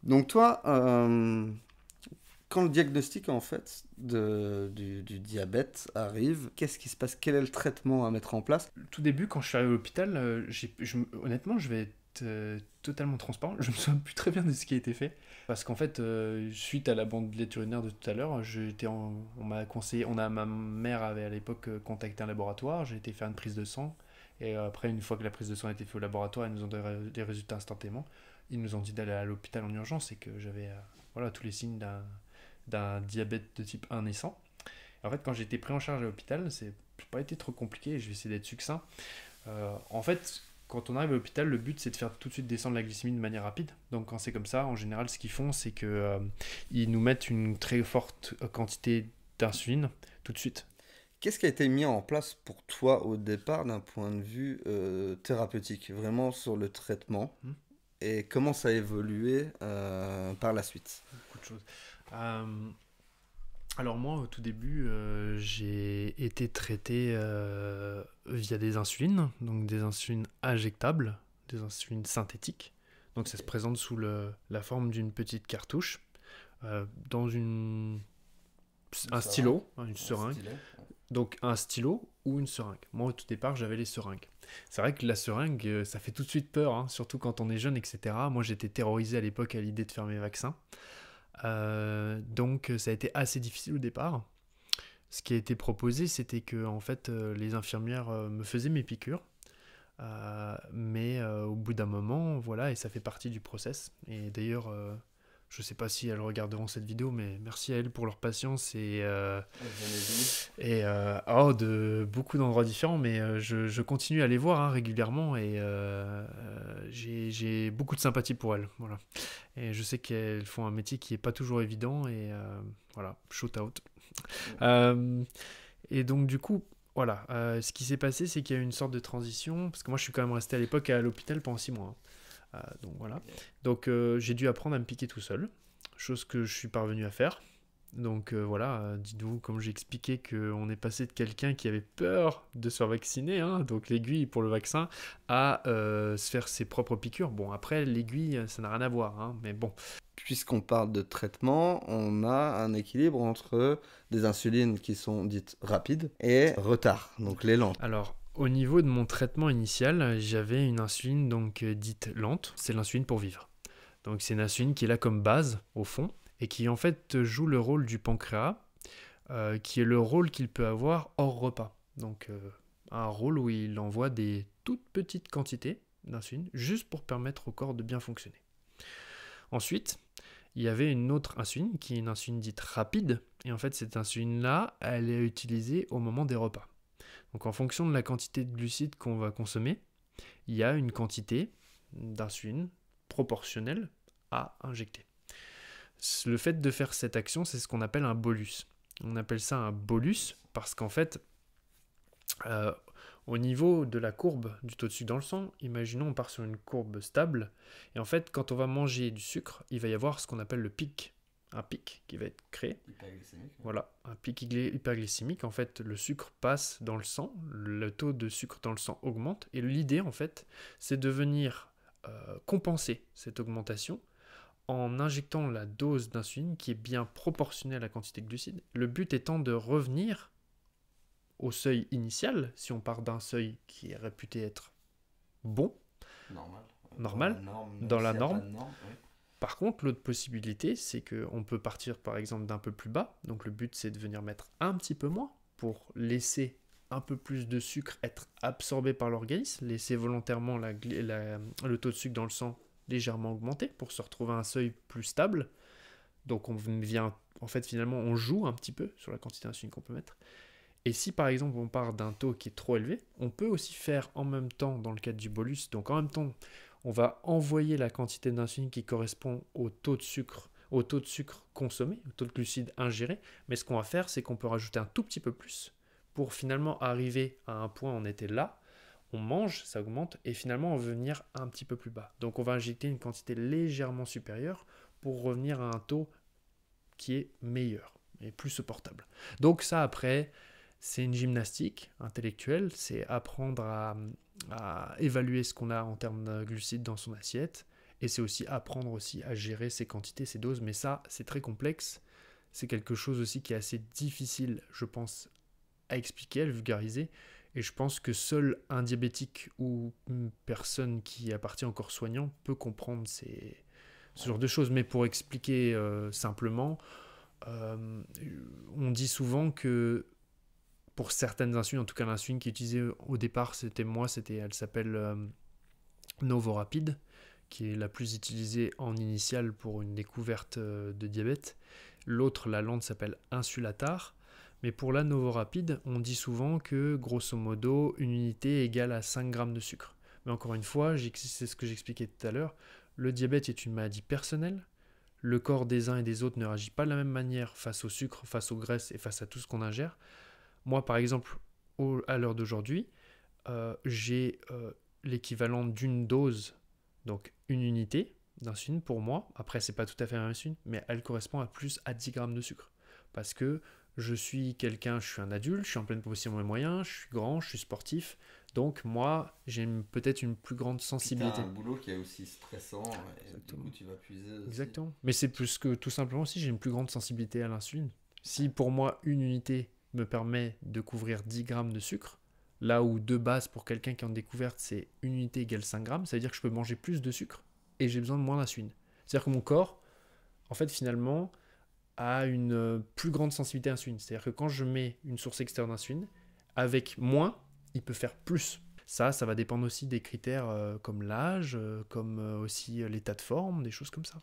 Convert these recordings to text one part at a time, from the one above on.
Donc toi, quand le diagnostic en fait du diabète arrive, qu'est-ce qui se passe? Quel est le traitement à mettre en place? Tout début, quand je suis arrivé à l'hôpital, honnêtement, je vais être totalement transparent. Je me souviens plus très bien de ce qui a été fait. Parce qu'en fait, suite à la bandelette urinaire de tout à l'heure, on m'a conseillé, ma mère avait à l'époque contacté un laboratoire, j'ai été faire une prise de sang. Et après, une fois que la prise de sang a été faite au laboratoire, ils nous ont donné des résultats instantanément. Ils nous ont dit d'aller à l'hôpital en urgence et que j'avais voilà, tous les signes d'un diabète de type 1 naissant. En fait, quand j'ai été pris en charge à l'hôpital, c'est pas été trop compliqué, je vais essayer d'être succinct. En fait, quand on arrive à l'hôpital, le but c'est de faire tout de suite descendre la glycémie de manière rapide. Donc quand c'est comme ça, en général, ce qu'ils font, c'est que ils nous mettent une très forte quantité d'insuline tout de suite. Qu'est-ce qui a été mis en place pour toi au départ d'un point de vue thérapeutique, vraiment sur le traitement, Hmm. et comment ça a évolué par la suite? Beaucoup de choses. Euh, alors moi, au tout début, j'ai été traité via des insulines, donc des insulines injectables, des insulines synthétiques. Donc ça se présente sous la forme d'une petite cartouche, dans Une un seringue, stylo, hein, une un seringue. stylet. Donc un stylo ou une seringue. Moi, au tout départ, j'avais les seringues. C'est vrai que la seringue, ça fait tout de suite peur, hein, surtout quand on est jeune, etc. Moi, j'étais terrorisé à l'époque à l'idée de faire mes vaccins. Donc ça a été assez difficile au départ. Ce qui a été proposé, c'était que en fait, les infirmières me faisaient mes piqûres. Mais au bout d'un moment, voilà, et ça fait partie du process. Et d'ailleurs, je sais pas si elles regarderont cette vidéo, mais merci à elles pour leur patience oh, de beaucoup d'endroits différents. Mais je continue à les voir hein, régulièrement et j'ai beaucoup de sympathie pour elles. Voilà. Et je sais qu'elles font un métier qui est pas toujours évident et voilà, shout out. Euh, et donc du coup, voilà, ce qui s'est passé, c'est qu'il y a eu une sorte de transition, parce que moi je suis quand même resté à l'époque à l'hôpital pendant 6 mois. Donc voilà. Donc j'ai dû apprendre à me piquer tout seul, chose que je suis parvenu à faire. Donc voilà, dites-vous, comme j'ai expliqué, qu'on est passé de quelqu'un qui avait peur de se faire vacciner, hein, donc l'aiguille pour le vaccin, à se faire ses propres piqûres. Bon, après, l'aiguille, ça n'a rien à voir, hein, mais bon. Puisqu'on parle de traitement, on a un équilibre entre des insulines qui sont dites rapides et retard, donc les lentes. Alors, au niveau de mon traitement initial, j'avais une insuline donc dite lente, c'est l'insuline pour vivre. Donc c'est une insuline qui est là comme base, au fond, et qui en fait joue le rôle du pancréas, qui est le rôle qu'il peut avoir hors repas. Donc un rôle où il envoie des toutes petites quantités d'insuline, juste pour permettre au corps de bien fonctionner. Ensuite, il y avait une autre insuline, qui est une insuline dite rapide, et en fait cette insuline-là, elle est utilisée au moment des repas. Donc en fonction de la quantité de glucides qu'on va consommer, il y a une quantité d'insuline proportionnelle à injecter. Le fait de faire cette action, c'est ce qu'on appelle un bolus. On appelle ça un bolus parce qu'en fait, euh, au niveau de la courbe du taux de sucre dans le sang, imaginons on part sur une courbe stable, et en fait, quand on va manger du sucre, il va y avoir ce qu'on appelle le pic, un pic qui va être créé. Hyperglycémique. Voilà, un pic hyperglycémique. En fait, le sucre passe dans le sang, le taux de sucre dans le sang augmente, et l'idée, en fait, c'est de venir compenser cette augmentation en injectant la dose d'insuline qui est bien proportionnée à la quantité de glucides. Le but étant de revenir au seuil initial, si on part d'un seuil qui est réputé être bon, Normal. normal, Même dans s'il la n'y a pas norme. de norme. Oui. Par contre, l'autre possibilité, c'est qu'on peut partir par exemple d'un peu plus bas. Donc le but, c'est de venir mettre un petit peu moins pour laisser un peu plus de sucre être absorbé par l'organisme, laisser volontairement le taux de sucre dans le sang légèrement augmenter pour se retrouver à un seuil plus stable. Donc on vient, en fait, finalement, on joue un petit peu sur la quantité d'insuline qu'on peut mettre. Et si par exemple on part d'un taux qui est trop élevé, on peut aussi faire en même temps dans le cadre du bolus, donc en même temps on va envoyer la quantité d'insuline qui correspond au taux de sucre consommé, au taux de glucides ingéré, mais ce qu'on va faire c'est qu'on peut rajouter un tout petit peu plus pour finalement arriver à un point où on était là, on mange, ça augmente, et finalement on va venir un petit peu plus bas. Donc on va injecter une quantité légèrement supérieure pour revenir à un taux qui est meilleur et plus supportable. Donc ça après, c'est une gymnastique intellectuelle, c'est apprendre à évaluer ce qu'on a en termes de glucides dans son assiette Et c'est aussi apprendre aussi à gérer ces quantités, ces doses. Mais ça, c'est très complexe. C'est quelque chose aussi qui est assez difficile, je pense, à expliquer, à le vulgariser. Et je pense que seul un diabétique ou une personne qui appartient au corps soignant peut comprendre ce genre de choses. Mais pour expliquer simplement, on dit souvent que pour certaines insulines, en tout cas l'insuline qui est utilisée au départ, elle s'appelle Novorapid, qui est la plus utilisée en initiale pour une découverte de diabète. L'autre, la lente, s'appelle Insulatar. Mais pour la Novorapid, on dit souvent que, grosso modo, une unité égale à 5 grammes de sucre. Mais encore une fois, c'est ce que j'expliquais tout à l'heure, le diabète est une maladie personnelle. Le corps des uns et des autres ne réagit pas de la même manière face au sucre, face aux graisses et face à tout ce qu'on ingère. Moi, par exemple, à l'heure d'aujourd'hui, j'ai l'équivalent d'une dose, donc une unité d'insuline pour moi. Après, c'est pas tout à fait la même insuline, mais elle correspond à plus à 10 grammes de sucre. Parce que je suis un adulte, je suis en pleine possession de mes moyens, je suis grand, je suis sportif. Donc moi, j'ai peut-être une plus grande sensibilité. Tu as un boulot qui est aussi stressant, et du coup tu vas puiser aussi. Exactement. Mais c'est plus que tout simplement aussi, j'ai une plus grande sensibilité à l'insuline. Si pour moi, une unité me permet de couvrir 10 grammes de sucre, là où de base pour quelqu'un qui est en découverte, c'est une unité égale 5 grammes, ça veut dire que je peux manger plus de sucre et j'ai besoin de moins d'insuline. C'est-à-dire que mon corps, en fait, finalement, a une plus grande sensibilité à l'insuline. C'est-à-dire que quand je mets une source externe d'insuline, avec moins, il peut faire plus. Ça va dépendre aussi des critères comme l'âge, comme aussi l'état de forme, des choses comme ça.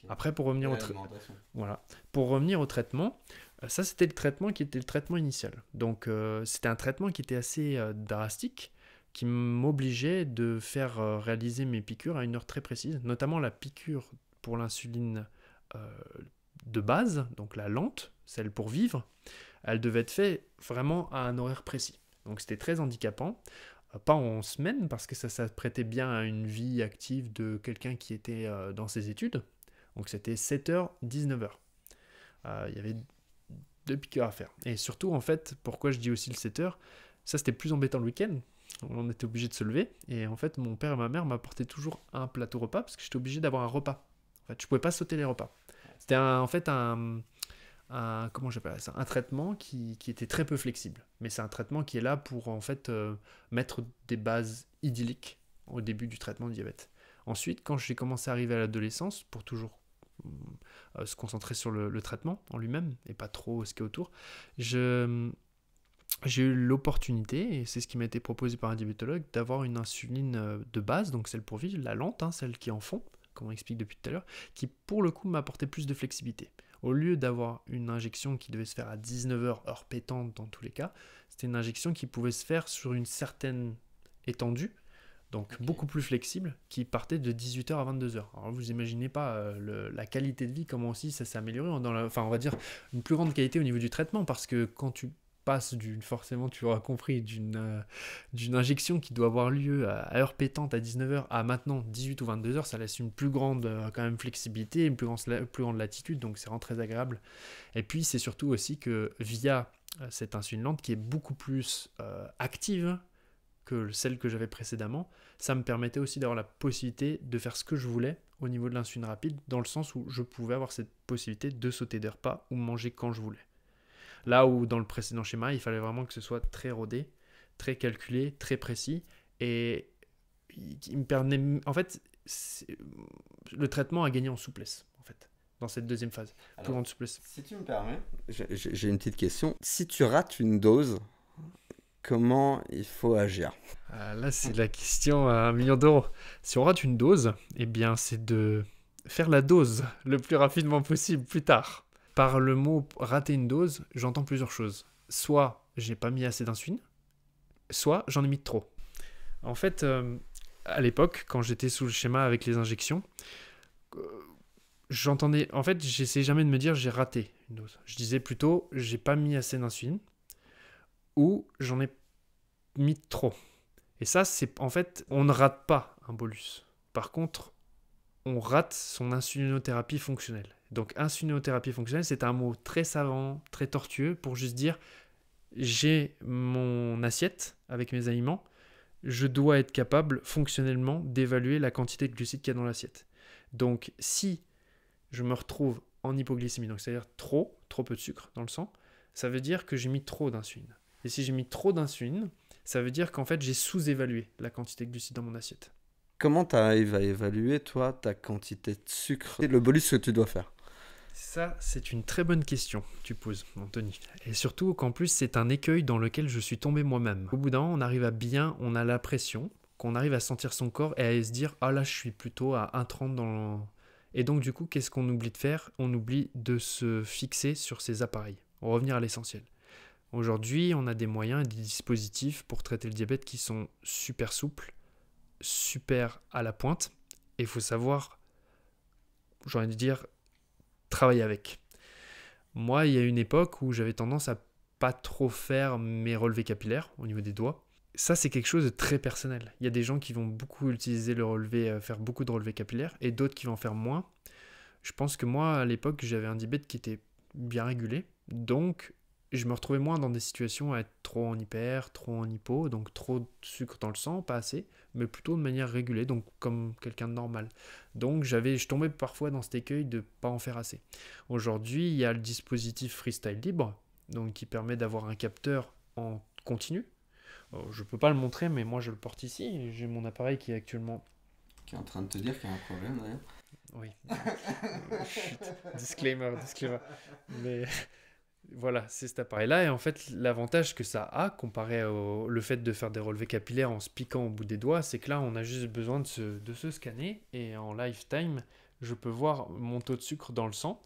Après, pour revenir au traitement, ça c'était le traitement qui était le traitement initial. Donc c'était un traitement qui était assez drastique, qui m'obligeait de faire réaliser mes piqûres à une heure très précise, notamment la piqûre pour l'insuline de base, donc la lente, celle pour vivre, elle devait être faite vraiment à un horaire précis. Donc c'était très handicapant, pas en semaine, parce que ça s'apprêtait bien à une vie active de quelqu'un qui était dans ses études. Donc c'était 7h, 19h. Il y avait 2 piqûres à faire. Et surtout, en fait, pourquoi je dis aussi le 7h, ça c'était plus embêtant le week-end. On était obligé de se lever. Et en fait, mon père et ma mère m'apportaient toujours un plateau repas, parce que j'étais obligé d'avoir un repas. En fait, je pouvais pas sauter les repas. C'était comment j'appelle ça, un traitement qui était très peu flexible. Mais c'est un traitement qui est là pour en fait mettre des bases idylliques au début du traitement du diabète. Ensuite, quand j'ai commencé à arriver à l'adolescence, pour toujours se concentrer sur le traitement en lui-même et pas trop ce qui est autour, j'ai eu l'opportunité, et c'est ce qui m'a été proposé par un diabétologue, d'avoir une insuline de base, donc celle pour vivre, la lente, celle qui est en fond, comme on explique depuis tout à l'heure, qui pour le coup m'apportait plus de flexibilité. Au lieu d'avoir une injection qui devait se faire à 19h, heure pétante dans tous les cas, c'était une injection qui pouvait se faire sur une certaine étendue, donc beaucoup plus flexible, qui partait de 18h à 22h. Alors vous imaginez pas la qualité de vie, comment aussi ça s'est amélioré, on va dire une plus grande qualité au niveau du traitement, parce que quand tu passes forcément tu auras compris, d'une injection qui doit avoir lieu à heure pétante à 19h à maintenant 18 ou 22h, ça laisse une plus grande quand même flexibilité, une plus grande latitude, donc c'est vraiment très agréable. Et puis c'est surtout aussi que via cette insuline lente qui est beaucoup plus active que celle que j'avais précédemment, ça me permettait aussi d'avoir la possibilité de faire ce que je voulais au niveau de l'insuline rapide, dans le sens où je pouvais avoir cette possibilité de sauter des repas ou manger quand je voulais. Là où dans le précédent schéma, il fallait vraiment que ce soit très rodé, très calculé, très précis. Et il me permet... En fait, le traitement a gagné en souplesse, en fait, dans cette deuxième phase. Alors, plus grande souplesse. Si tu me permets, j'ai une petite question. Si tu rates une dose, comment il faut agir ? Là, c'est la question à 1 million d'euros. Si on rate une dose, eh bien, c'est de faire la dose le plus rapidement possible plus tard. Par le mot rater une dose, j'entends plusieurs choses. Soit j'ai pas mis assez d'insuline, soit j'en ai mis trop. En fait, à l'époque, quand j'étais sous le schéma avec les injections, j'entendais... En fait, j'essayais jamais de me dire j'ai raté une dose. Je disais plutôt j'ai pas mis assez d'insuline ou j'en ai mis trop. Et ça, c'est en fait, on ne rate pas un bolus. Par contre, on rate son insulinothérapie fonctionnelle. Donc, insulinothérapie fonctionnelle, c'est un mot très savant, très tortueux pour juste dire j'ai mon assiette avec mes aliments, je dois être capable fonctionnellement d'évaluer la quantité de glucides qu'il y a dans l'assiette. Donc si je me retrouve en hypoglycémie, donc c'est-à-dire trop peu de sucre dans le sang, ça veut dire que j'ai mis trop d'insuline. Et si j'ai mis trop d'insuline, ça veut dire qu'en fait j'ai sous-évalué la quantité de glucides dans mon assiette. Comment tu arrives à évaluer, toi, ta quantité de sucre et le bolus que tu dois faire? Ça, c'est une très bonne question que tu poses, Anthony. Et surtout qu'en plus, c'est un écueil dans lequel je suis tombé moi-même. Au bout d'un moment, on a la pression, qu'on arrive à sentir son corps et à se dire « Ah là, je suis plutôt à 1,30 dans le... » Et donc, du coup, qu'est-ce qu'on oublie de faire? On oublie de se fixer sur ces appareils, revenir à l'essentiel. Aujourd'hui, on a des moyens et des dispositifs pour traiter le diabète qui sont super souples, super à la pointe. Et il faut savoir, j'ai envie de dire, travailler avec. Moi, il y a une époque où j'avais tendance à pas trop faire mes relevés capillaires au niveau des doigts. Ça, c'est quelque chose de très personnel. Il y a des gens qui vont beaucoup utiliser le relevé, faire beaucoup de relevés capillaires, et d'autres qui vont en faire moins. Je pense que moi, à l'époque, j'avais un diabète qui était bien régulé, donc je me retrouvais moins dans des situations à être trop en hyper, trop en hypo, donc trop de sucre dans le sang, pas assez, mais plutôt de manière régulée, donc comme quelqu'un de normal. Donc je tombais parfois dans cet écueil de pas en faire assez. Aujourd'hui, il y a le dispositif Freestyle Libre, donc qui permet d'avoir un capteur en continu. Je peux pas le montrer, mais moi je le porte ici. J'ai mon appareil qui est actuellement... Qui est en train de te dire qu'il y a un problème, d'ailleurs. Oui. Chut. Disclaimer. Mais... Voilà, c'est cet appareil-là. Et en fait, l'avantage que ça a, comparé au le fait de faire des relevés capillaires en se piquant au bout des doigts, c'est que là, on a juste besoin de se scanner. Et en lifetime, je peux voir mon taux de sucre dans le sang.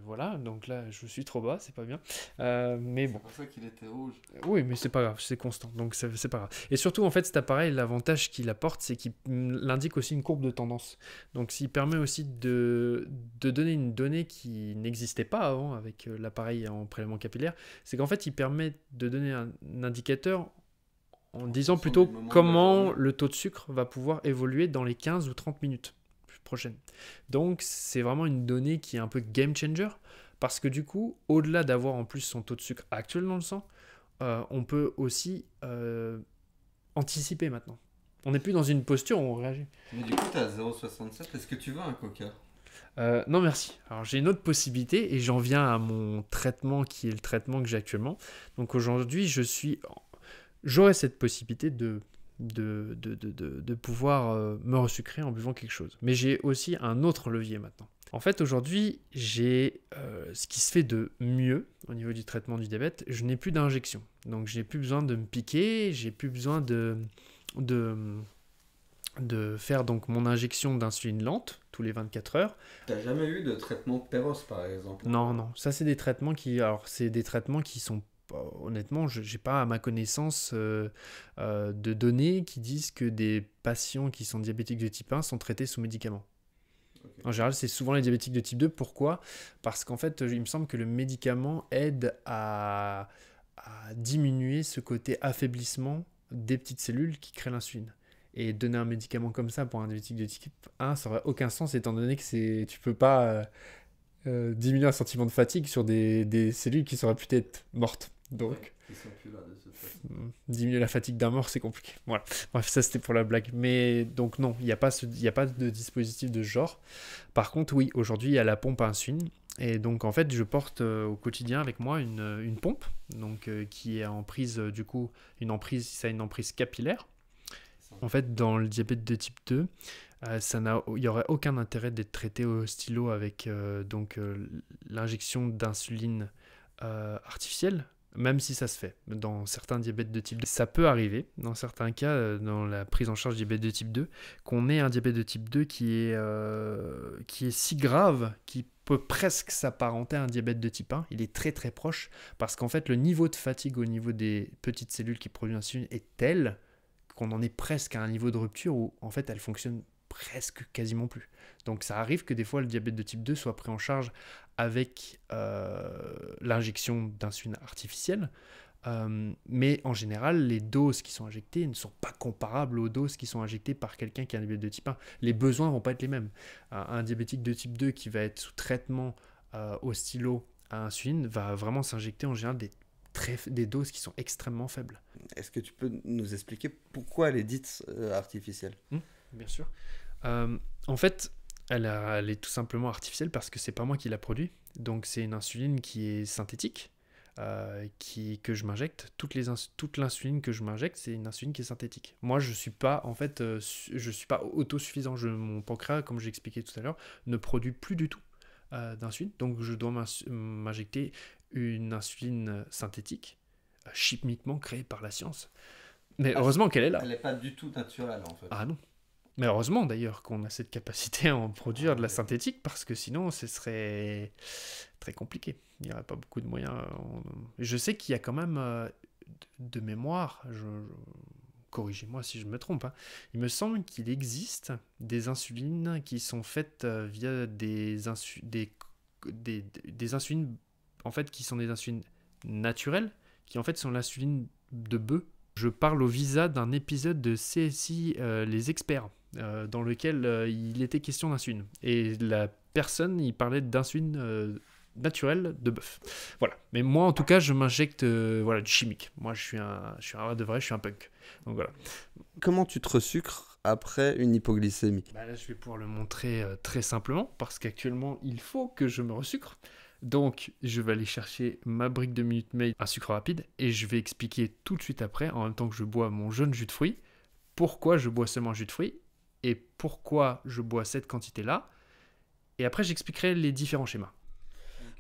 Voilà, donc là, je suis trop bas, c'est pas bien. Mais bon. C'est pour ça qu'il était rouge. Oui, mais c'est pas grave, c'est constant, donc c'est pas grave. Et surtout, en fait, cet appareil, l'avantage qu'il apporte, c'est qu'il indique aussi une courbe de tendance. Donc, s'il permet aussi de donner une donnée qui n'existait pas avant avec l'appareil en prélèvement capillaire, c'est qu'en fait, il permet de donner un indicateur en disant plutôt comment le taux de sucre va pouvoir évoluer dans les 15 ou 30 minutes prochaines. Donc, c'est vraiment une donnée qui est un peu game changer. Parce que du coup, au-delà d'avoir en plus son taux de sucre actuel dans le sang, on peut aussi anticiper maintenant. On n'est plus dans une posture où on réagit. Mais du coup, tu as 0,67. Est-ce que tu veux un coca? Non, merci. Alors, j'ai une autre possibilité et j'en viens à mon traitement qui est le traitement que j'ai actuellement. Donc aujourd'hui, j'aurai cette possibilité de pouvoir me resucrer en buvant quelque chose. Mais j'ai aussi un autre levier maintenant. En fait, aujourd'hui, j'ai ce qui se fait de mieux au niveau du traitement du diabète. Je n'ai plus d'injection. Donc, je n'ai plus besoin de me piquer. J'ai plus besoin de faire donc mon injection d'insuline lente tous les 24 heures. T'as jamais eu de traitement Péros, par exemple? Non. Ça, c'est des traitements qui... Alors, c'est des traitements qui sont... Honnêtement, je n'ai pas à ma connaissance de données qui disent que des patients qui sont diabétiques de type 1 sont traités sous médicaments. En général, c'est souvent les diabétiques de type 2. Pourquoi? Parce qu'en fait, il me semble que le médicament aide à diminuer ce côté affaiblissement des petites cellules qui créent l'insuline. Et donner un médicament comme ça pour un diabétique de type 1, ça n'aurait aucun sens étant donné que tu peux pas diminuer un sentiment de fatigue sur des cellules qui seraient peut-être mortes. Donc, ouais, ils sont plus là de cette façon. Diminuer la fatigue d'un mort, c'est compliqué. Voilà. Bref, ça c'était pour la blague. Mais donc non, il n'y a pas de dispositif de ce genre. Par contre, oui, aujourd'hui, il y a la pompe à insuline. Et donc en fait, je porte au quotidien avec moi une pompe, donc qui est en prise, du coup, une emprise capillaire. En fait, dans le diabète de type 2, il n'y aurait aucun intérêt d'être traité au stylo avec l'injection d'insuline artificielle, même si ça se fait dans certains diabètes de type 2. Ça peut arriver, dans certains cas, dans la prise en charge du diabète de type 2, qu'on ait un diabète de type 2 qui est si grave, qui peut presque s'apparenter à un diabète de type 1. Il est très très proche, parce qu'en fait, le niveau de fatigue au niveau des petites cellules qui produisent l'insuline est tel qu'on en est presque à un niveau de rupture où en fait elle fonctionne presque quasiment plus. Donc ça arrive que des fois le diabète de type 2 soit pris en charge avec l'injection d'insuline artificielle, mais en général les doses qui sont injectées ne sont pas comparables aux doses qui sont injectées par quelqu'un qui a un diabète de type 1. Les besoins ne vont pas être les mêmes. Un diabétique de type 2 qui va être sous traitement au stylo à insuline va vraiment s'injecter en général des des doses qui sont extrêmement faibles. Est-ce que tu peux nous expliquer pourquoi elle est dite artificielle? Bien sûr. En fait, elle est tout simplement artificielle parce que c'est pas moi qui la produit. Donc c'est une insuline qui est synthétique, que je m'injecte. Toute l'insuline que je m'injecte, c'est une insuline qui est synthétique. Moi, je suis pas autosuffisant. Mon pancréas, comme j'ai expliqué tout à l'heure, ne produit plus du tout d'insuline. Donc je dois m'injecter une insuline synthétique, chimiquement créée par la science. Mais heureusement qu'elle est là. Elle n'est pas du tout naturelle, en fait. Ah non. Mais heureusement d'ailleurs qu'on a cette capacité à en produire de la synthétique, parce que sinon ce serait très compliqué. Il n'y aurait pas beaucoup de moyens. Je sais qu'il y a quand même de mémoire, corrigez-moi si je me trompe, hein. Il me semble qu'il existe des insulines qui sont faites via des insulines, en fait, qui sont des insulines naturelles, qui en fait sont l'insuline de bœuf. Je parle au visa d'un épisode de CSI Les Experts, dans lequel il était question d'insuline. Et la personne, il parlait d'insuline naturelle de bœuf. Voilà. Mais moi, en tout cas, je m'injecte du chimique. Moi, je suis un punk. Donc voilà. Comment tu te resucres après une hypoglycémie? Là, je vais pouvoir le montrer très simplement, parce qu'actuellement, il faut que je me resucre. Donc, je vais aller chercher ma brique de Minute Maid, un sucre rapide, et je vais expliquer tout de suite après, en même temps que je bois mon jaune jus de fruits, pourquoi je bois seulement jus de fruits, et pourquoi je bois cette quantité-là. Et après, j'expliquerai les différents schémas.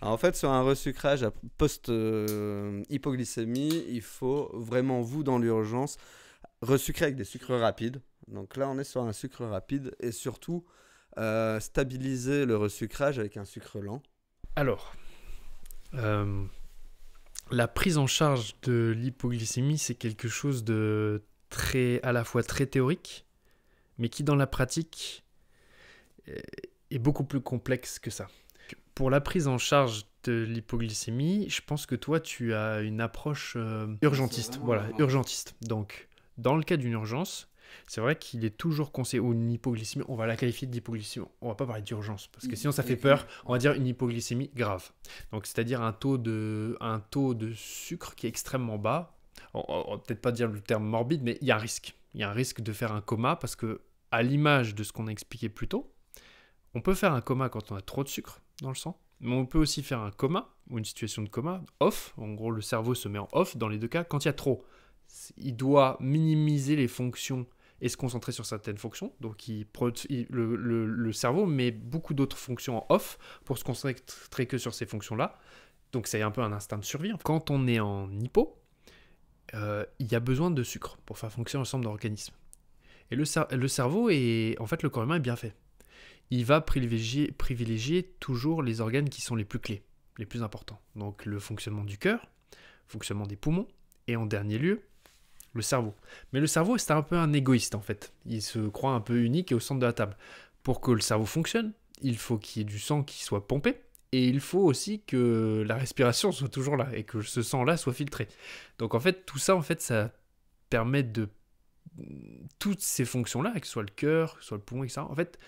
Alors, en fait, sur un resucrage post-hypoglycémie, il faut vraiment, vous, dans l'urgence, resucrer avec des sucres rapides. Donc là, on est sur un sucre rapide, et surtout, stabiliser le resucrage avec un sucre lent. Alors, la prise en charge de l'hypoglycémie, c'est quelque chose de à la fois très théorique, mais qui dans la pratique est beaucoup plus complexe que ça. Pour la prise en charge de l'hypoglycémie, je pense que toi, tu as une approche urgentiste. Voilà, urgentiste. Donc, dans le cas d'une urgence, c'est vrai qu'il est toujours conseillé, ou une hypoglycémie, on va la qualifier d'hypoglycémie, on va pas parler d'urgence, parce que sinon ça fait peur, on va dire une hypoglycémie grave. Donc c'est-à-dire un taux de sucre qui est extrêmement bas, on va peut-être pas dire le terme morbide, mais il y a un risque. Il y a un risque de faire un coma, parce que à l'image de ce qu'on a expliqué plus tôt, on peut faire un coma quand on a trop de sucre dans le sang, mais on peut aussi faire un coma, ou une situation de coma, off, en gros le cerveau se met en off dans les deux cas, quand il y a trop. Il doit minimiser les fonctions et se concentrer sur certaines fonctions. Donc le cerveau met beaucoup d'autres fonctions en off pour se concentrer que sur ces fonctions-là. Donc c'est un peu un instinct de survie. Quand on est en hypo, il y a besoin de sucre pour faire fonctionner l'ensemble de l'organisme. Et le cerveau, en fait le corps humain est bien fait. Il va privilégier toujours les organes qui sont les plus clés, les plus importants. Donc le fonctionnement du cœur, le fonctionnement des poumons, et en dernier lieu, le cerveau. Mais le cerveau, c'est un peu un égoïste en fait. Il se croit un peu unique et au centre de la table. Pour que le cerveau fonctionne, il faut qu'il y ait du sang qui soit pompé, et il faut aussi que la respiration soit toujours là, et que ce sang-là soit filtré. Donc en fait, tout ça, ça permet de... Toutes ces fonctions-là, que ce soit le cœur, que ce soit le poumon, etc. En fait,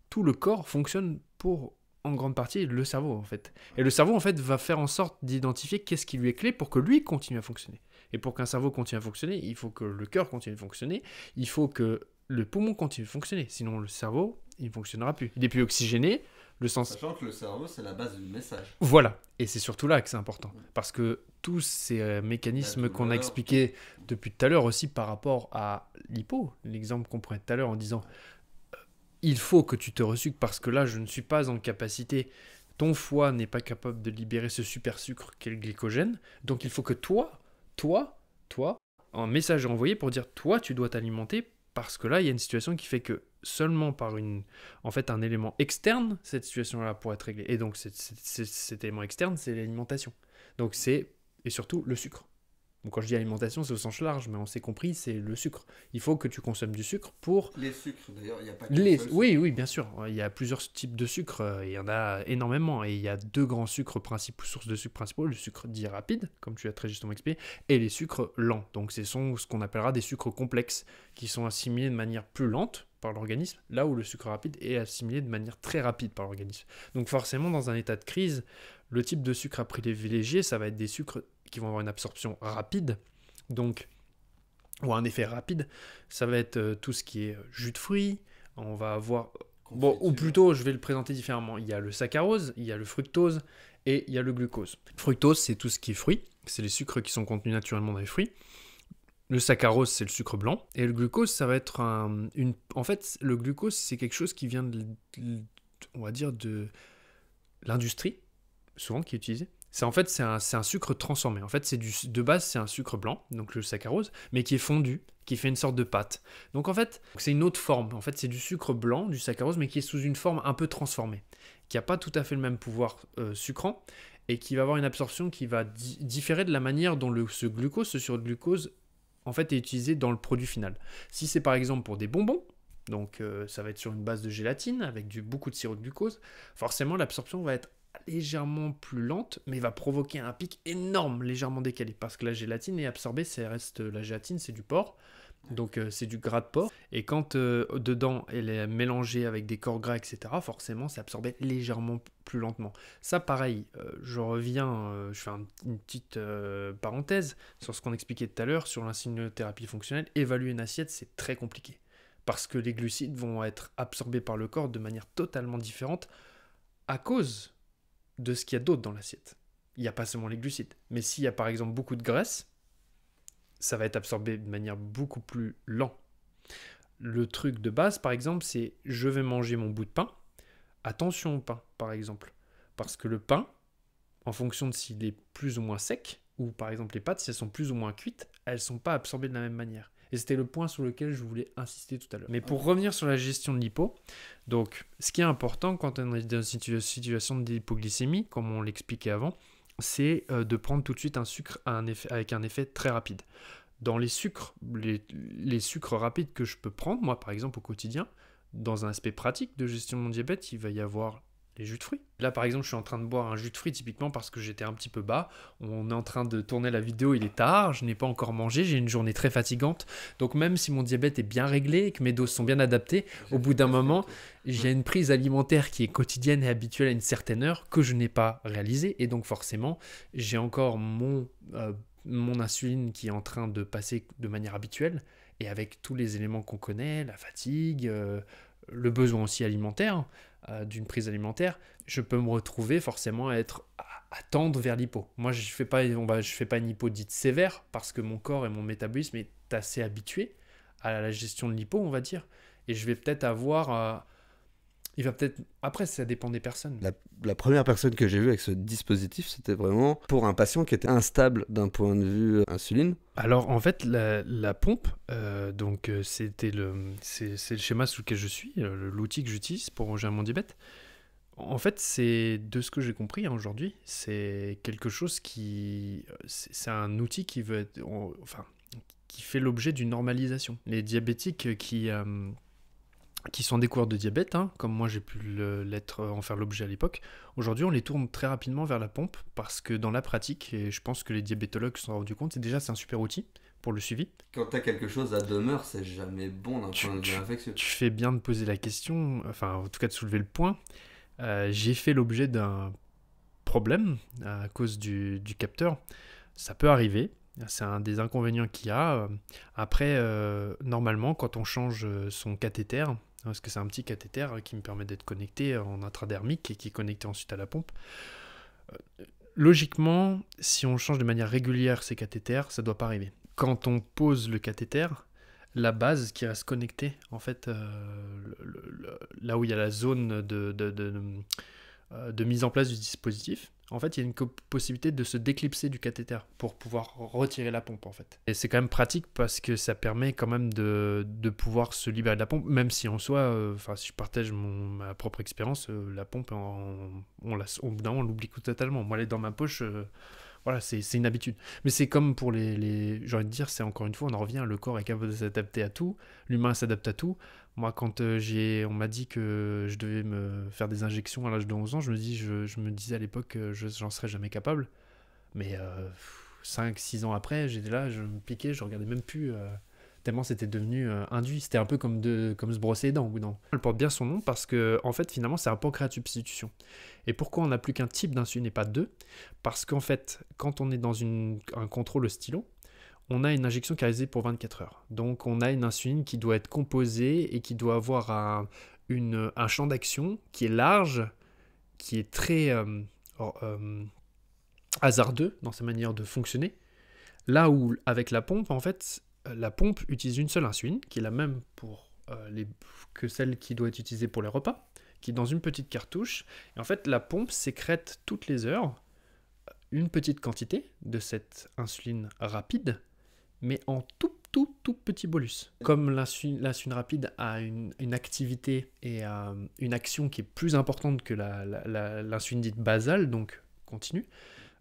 tout le corps fonctionne pour, en grande partie, le cerveau en fait. Et le cerveau en fait va faire en sorte d'identifier qu'est-ce qui lui est clé pour que lui continue à fonctionner. Et pour qu'un cerveau continue à fonctionner, il faut que le cœur continue à fonctionner, il faut que le poumon continue à fonctionner. Sinon le cerveau, il ne fonctionnera plus. Il est plus oxygéné, le sens... Sachant que le cerveau, c'est la base du message. Voilà, et c'est surtout là que c'est important. Parce que tous ces mécanismes qu'on a expliqués depuis tout à l'heure aussi par rapport à l'hypo, l'exemple qu'on prenait tout à l'heure en disant... Il faut que tu te resucres parce que là, je ne suis pas en capacité, ton foie n'est pas capable de libérer ce super sucre qu'est le glycogène, donc il faut que toi, un message est envoyé pour dire, toi, tu dois t'alimenter parce que là, il y a une situation qui fait que seulement par un élément externe, cette situation-là pourrait être réglée. Et donc, cet élément externe, c'est l'alimentation. Donc, et surtout le sucre. Donc quand je dis alimentation, c'est au sens large, mais on s'est compris, c'est le sucre. Il faut que tu consommes du sucre pour... Les sucres, d'ailleurs, il n'y a pas Oui, bien sûr. Il y a plusieurs types de sucre, il y en a énormément. Et il y a deux grands sources de sucre principaux, le sucre dit rapide, comme tu as très justement expliqué, et les sucres lents. Donc ce sont ce qu'on appellera des sucres complexes, qui sont assimilés de manière plus lente par l'organisme, là où le sucre rapide est assimilé de manière très rapide par l'organisme. Donc forcément, dans un état de crise, Le type de sucre à privilégier, ça va être des sucres qui vont avoir une absorption rapide, donc, ou un effet rapide. Ça va être tout ce qui est jus de fruits, on va avoir... Bon, ou plutôt, je vais le présenter différemment. Il y a le saccharose, il y a le fructose et il y a le glucose. Fructose, c'est tout ce qui est fruits, c'est les sucres qui sont contenus naturellement dans les fruits. Le saccharose, c'est le sucre blanc. Et le glucose, ça va être En fait, le glucose, c'est quelque chose qui vient on va dire, de l'industrie, souvent, qui est utilisé. En fait, c'est un sucre transformé. En fait, de base, c'est un sucre blanc, donc le saccharose, mais qui est fondu, qui fait une sorte de pâte. Donc, en fait, c'est une autre forme. En fait, c'est du sucre blanc, du saccharose, mais qui est sous une forme un peu transformée, qui n'a pas tout à fait le même pouvoir sucrant, et qui va avoir une absorption qui va différer de la manière dont ce surglucose, en fait, est utilisé dans le produit final. Si c'est par exemple pour des bonbons, donc ça va être sur une base de gélatine avec beaucoup de sirop de glucose, forcément l'absorption va être légèrement plus lente, mais va provoquer un pic énorme, légèrement décalé, parce que la gélatine est absorbée, la gélatine c'est du porc, donc c'est du gras de porc, et quand dedans elle est mélangée avec des corps gras, etc., forcément c'est absorbé légèrement plus lentement. Ça pareil, je reviens, je fais une petite parenthèse sur ce qu'on expliquait tout à l'heure, sur l'insulinothérapie fonctionnelle. Évaluer une assiette, c'est très compliqué, parce que les glucides vont être absorbés par le corps de manière totalement différente à cause de ce qu'il y a d'autre dans l'assiette. Il n'y a pas seulement les glucides, mais s'il y a par exemple beaucoup de graisse, ça va être absorbé de manière beaucoup plus lente. Le truc de base, par exemple, c'est je vais manger mon bout de pain. Attention au pain, par exemple. Parce que le pain, en fonction de s'il est plus ou moins sec, ou par exemple les pâtes, si elles sont plus ou moins cuites, elles ne sont pas absorbées de la même manière. Et c'était le point sur lequel je voulais insister tout à l'heure. Mais pour revenir sur la gestion de l'hypo, donc ce qui est important quand on est dans une situation d'hypoglycémie, comme on l'expliquait avant, c'est de prendre tout de suite un sucre avec un effet très rapide. Dans les sucres, les sucres rapides que je peux prendre, moi par exemple au quotidien, dans un aspect pratique de gestion de mon diabète, il va y avoir les jus de fruits. Là par exemple je suis en train de boire un jus de fruits typiquement parce que j'étais un petit peu bas, on est en train de tourner la vidéo, il est tard, je n'ai pas encore mangé, j'ai une journée très fatigante, donc même si mon diabète est bien réglé et que mes doses sont bien adaptées, au bout d'un moment j'ai une prise alimentaire qui est quotidienne et habituelle à une certaine heure que je n'ai pas réalisée, et donc forcément j'ai encore mon insuline qui est en train de passer de manière habituelle, et avec tous les éléments qu'on connaît, la fatigue, le besoin aussi alimentaire, d'une prise alimentaire, je peux me retrouver forcément à tendre vers l'hypo. Moi, je fais pas une hypo dite sévère parce que mon corps et mon métabolisme est assez habitué à la gestion de l'hypo, on va dire. Et je vais peut-être avoir... Après, ça dépend des personnes. La première personne que j'ai vue avec ce dispositif, c'était vraiment pour un patient qui était instable d'un point de vue insuline. Alors, en fait, la pompe, c'est le schéma sous lequel je suis, l'outil que j'utilise pour gérer mon diabète. En fait, c'est de ce que j'ai compris aujourd'hui, c'est quelque chose c'est un outil qui qui fait l'objet d'une normalisation. Les diabétiques qui sont découverts de diabète, comme moi j'ai pu en faire l'objet à l'époque, aujourd'hui on les tourne très rapidement vers la pompe parce que dans la pratique, et je pense que les diabétologues se sont rendus compte, c'est un super outil pour le suivi. Quand tu as quelque chose à demeure, c'est jamais bon d'un point de vue infectieux. Tu fais bien de poser la question, enfin en tout cas de soulever le point. J'ai fait l'objet d'un problème à cause du capteur. Ça peut arriver. C'est un des inconvénients qu'il y a. Après, normalement, quand on change son cathéter, parce que c'est un petit cathéter qui me permet d'être connecté en intradermique et qui est connecté ensuite à la pompe, logiquement, si on change de manière régulière ces cathéters, ça ne doit pas arriver. Quand on pose le cathéter, la base qui reste connectée, en fait, là où il y a la zone de mise en place du dispositif, en fait, il y a une possibilité de se déclipser du cathéter pour pouvoir retirer la pompe, en fait. Et c'est quand même pratique parce que ça permet quand même de pouvoir se libérer de la pompe, même si en soi, si je partage ma propre expérience, la pompe, au bout d'un moment, on l'oublie totalement. Moi, elle est dans ma poche... Voilà, c'est une habitude. Mais c'est comme pour j'ai envie de dire, c'est encore une fois, on en revient, le corps est capable de s'adapter à tout, l'humain s'adapte à tout. Moi, quand on m'a dit que je devais me faire des injections à l'âge de 11 ans, je me disais à l'époque que j'en serais jamais capable. Mais 5-6 ans après, j'étais là, je me piquais, je regardais même plus tellement c'était devenu induit. C'était un peu comme se brosser les dents au bout d'un moment. Elle porte bien son nom parce que, en fait, finalement, c'est un pancréas de substitution. Et pourquoi on n'a plus qu'un type d'insuline et pas deux? Parce qu'en fait, quand on est dans un contrôle au stylo, on a une injection qui est réalisée pour 24 heures. Donc, on a une insuline qui doit être composée et qui doit avoir un champ d'action qui est large, qui est très hasardeux dans sa manière de fonctionner. Là où, avec la pompe, en fait, la pompe utilise une seule insuline, qui est la même que celle qui doit être utilisée pour les repas, qui est dans une petite cartouche. Et en fait, la pompe sécrète toutes les heures une petite quantité de cette insuline rapide, mais en tout petit bolus. Comme l'insuline rapide a une activité et une action qui est plus importante que l'insuline dite basale, donc continue,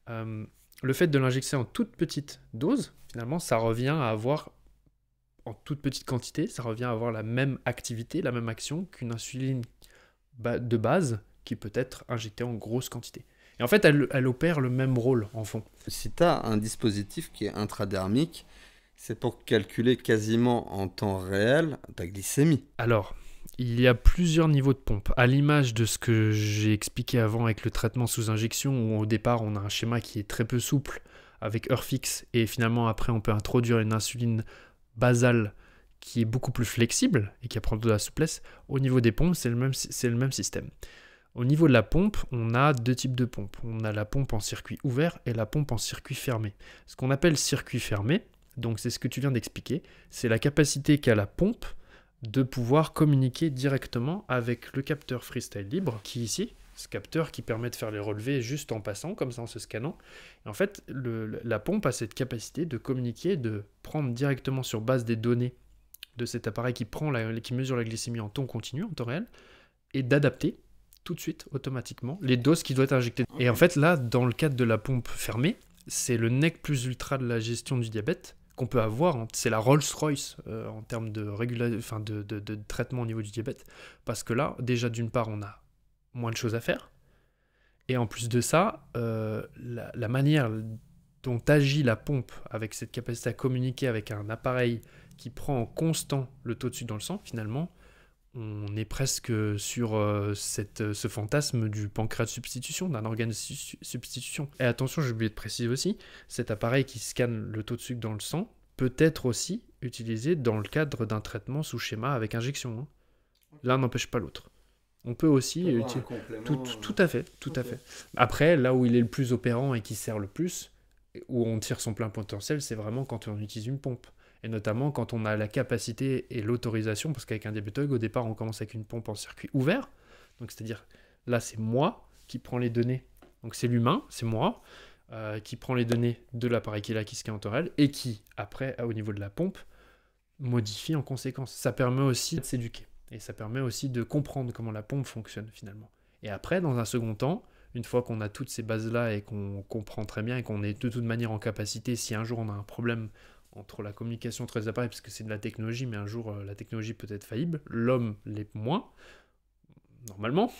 le fait de l'injecter en toute petite dose, finalement, ça revient à avoir, en toute petite quantité, ça revient à avoir la même activité, la même action qu'une insuline de base qui peut être injectée en grosse quantité. Et en fait, elle opère le même rôle en fond. Si tu as un dispositif qui est intradermique, c'est pour calculer quasiment en temps réel ta glycémie. Alors, il y a plusieurs niveaux de pompe. À l'image de ce que j'ai expliqué avant avec le traitement sous injection, où au départ on a un schéma qui est très peu souple avec heure fixe, et finalement après on peut introduire une insuline basale qui est beaucoup plus flexible et qui apprend de la souplesse. Au niveau des pompes, c'est le même système. Au niveau de la pompe, on a deux types de pompes. On a la pompe en circuit ouvert et la pompe en circuit fermé. Ce qu'on appelle circuit fermé, donc c'est ce que tu viens d'expliquer, c'est la capacité qu'a la pompe de pouvoir communiquer directement avec le capteur freestyle libre, qui est ici, ce capteur qui permet de faire les relevés juste en passant, comme ça en se scannant. Et en fait, la pompe a cette capacité de communiquer, de prendre directement sur base des données de cet appareil qui mesure la glycémie en temps continu, en temps réel, et d'adapter tout de suite, automatiquement, les doses qui doivent être injectées. Et en fait, là, dans le cadre de la pompe fermée, c'est le nec plus ultra de la gestion du diabète qu'on peut avoir. C'est la Rolls-Royce en termes de traitement au niveau du diabète. Parce que là, déjà, d'une part, on a moins de choses à faire. Et en plus de ça, la manière dont agit la pompe avec cette capacité à communiquer avec un appareil qui prend en constant le taux de sucre dans le sang, finalement, on est presque sur ce fantasme du pancréas de substitution, d'un organe de substitution. Et attention, j'ai oublié de préciser aussi, cet appareil qui scanne le taux de sucre dans le sang peut être aussi utilisé dans le cadre d'un traitement sous schéma avec injection. Hein. L'un n'empêche pas l'autre. On peut aussi utiliser tout à fait. Après, là où il est le plus opérant et qui sert le plus, où on tire son plein potentiel, c'est vraiment quand on utilise une pompe. Et notamment quand on a la capacité et l'autorisation, parce qu'avec un diabétologue, au départ, on commence avec une pompe en circuit ouvert. Donc, c'est-à-dire, là, c'est moi qui prends les données. Donc, c'est l'humain, c'est moi, qui prend les données de l'appareil qui est là, qui scanne en temps réel, et qui, après, au niveau de la pompe, modifie en conséquence. Ça permet aussi de s'éduquer. Et ça permet aussi de comprendre comment la pompe fonctionne, finalement. Et après, dans un second temps, une fois qu'on a toutes ces bases-là et qu'on comprend très bien et qu'on est de toute manière en capacité, si un jour on a un problème entre la communication entre les appareils, parce que c'est de la technologie, mais un jour la technologie peut être faillible, l'homme l'est moins, normalement,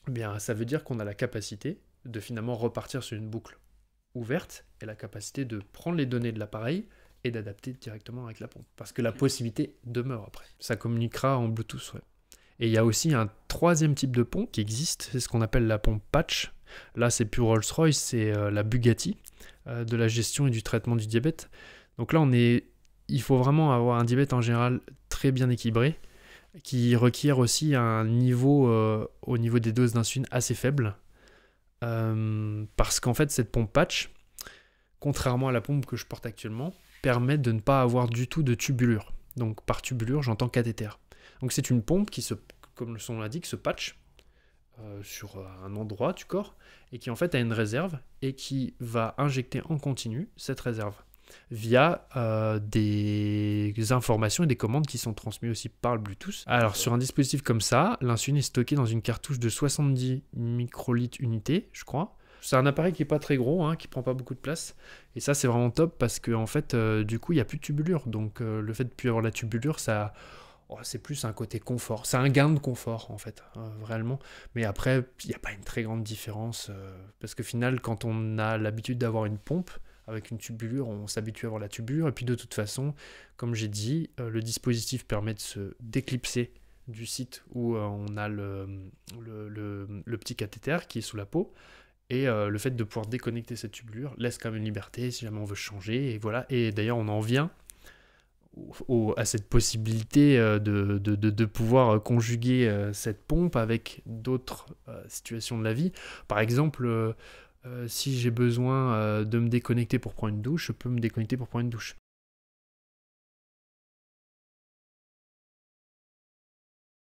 bien ça veut dire qu'on a la capacité de finalement repartir sur une boucle ouverte et la capacité de prendre les données de l'appareil et d'adapter directement avec la pompe. Parce que la possibilité demeure après. Ça communiquera en Bluetooth, ouais. Et il y a aussi un troisième type de pompe qui existe, c'est ce qu'on appelle la pompe patch. Là, c'est plus Rolls-Royce, c'est la Bugatti de la gestion et du traitement du diabète. Donc là, il faut vraiment avoir un diabète en général très bien équilibré, qui requiert aussi un niveau, au niveau des doses d'insuline assez faible. Parce qu'en fait, cette pompe patch, contrairement à la pompe que je porte actuellement, permet de ne pas avoir du tout de tubulure. Donc par tubulure, j'entends cathéter. Donc c'est une pompe qui, comme son l'indique, se patch sur un endroit du corps et qui en fait a une réserve et qui va injecter en continu cette réserve via des informations et des commandes qui sont transmises aussi par le Bluetooth. Alors sur un dispositif comme ça, l'insuline est stockée dans une cartouche de 70 microlitres unité, je crois. C'est un appareil qui n'est pas très gros, hein, qui ne prend pas beaucoup de place. Et ça, c'est vraiment top parce que en fait, du coup, il n'y a plus de tubulure. Donc le fait de ne plus avoir la tubulure, ça... c'est plus un côté confort. C'est un gain de confort, en fait, réellement. Mais après, il n'y a pas une très grande différence. Parce qu'au final, quand on a l'habitude d'avoir une pompe, avec une tubulure, on s'habitue à avoir la tubulure. Et puis de toute façon, comme j'ai dit, le dispositif permet de se déclipser du site où on a le petit cathéter qui est sous la peau. Et le fait de pouvoir déconnecter cette tubulure laisse quand même une liberté si jamais on veut changer. Et voilà. Et d'ailleurs, on en vient à cette possibilité de pouvoir conjuguer cette pompe avec d'autres situations de la vie. Par exemple, si j'ai besoin de me déconnecter pour prendre une douche, je peux me déconnecter pour prendre une douche.